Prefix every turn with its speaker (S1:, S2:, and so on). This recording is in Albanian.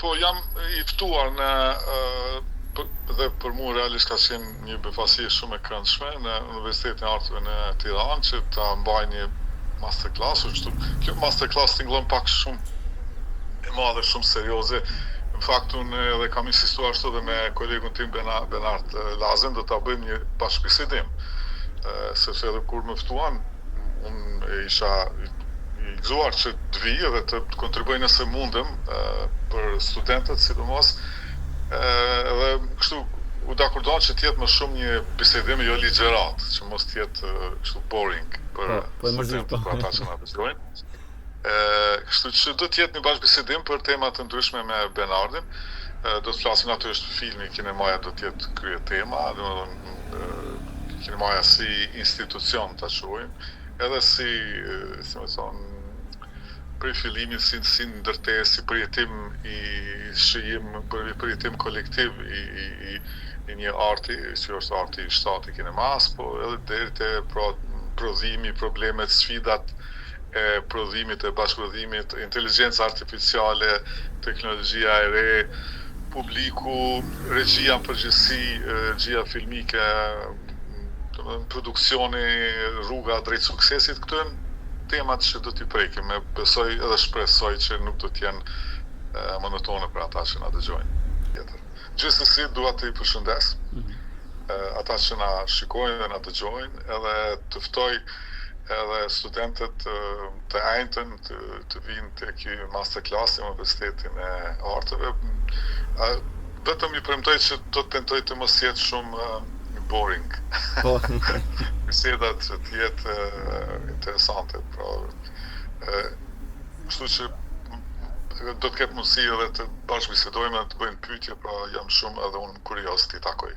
S1: Po jam i ftuar në dhe për mua realisht ka qenë një befasi shumë e këndshme në Universitetin e Artëve në Tiranë që ta mbaj një masterclass, kjo masterclass tingëllon pak shumë e madhe, shumë serioze. Në fakt unë edhe kam insistuar ashtu dhe me kolegun tim Benart Lazen do ta bëjmë një bashkëbisedim. Sepse edhe kur më ftuan, unë isha i gëzuar që të vijë dhe të kontribuoj nëse mundem për studentët sidomos. Dhe kështu u dakordon që t'jetë më shumë një bisedim jo ligjerat, që mos t'jetë kështu boring për studentët, për ata që na dëgjojnë. Kështu që do t'jetë një bashkëbisedim për tema të ndryshme me Benardin. Do të flasim natyrisht filmi, kinemaja do t'jetë krye tema, domethënë kinemaja si institucion ta quajmë, edhe si më thonë, për fillimin si ndërtesë, si përjetim i shijim, përjetim kolektiv i një arti, si është arti i shtati kinemas, po edhe deri te prodhimi, problemet, sfidat e prodhimit, e bashkëprodhimit, inteligjenca artificiale, teknologjia e re, publiku, regjia në përgjithësi, regjia filmike, produksioni, rruga drejt suksesit, këto janë temat që do t'i prekim, e besoj edhe shpresoj që nuk do t'jenë monotone për ata që na dëgjojnë. Gjithsesi dua të i përshëndes ata që na shikojnë dhe na dëgjojnë, edhe të ftoj edhe studentët të ajntën të vinë tek ky masterclass në Universitetin e Artëve. Vetëm i premtoj që do të tentoj të mos jetë shumë boring. Bisedat që t'jetë interesante. Kështu që do të ketë mundësi edhe të bashkëbisedojmë, të bëjmë pyetje, pra jam shumë edhe unë kurioz t'i takoj.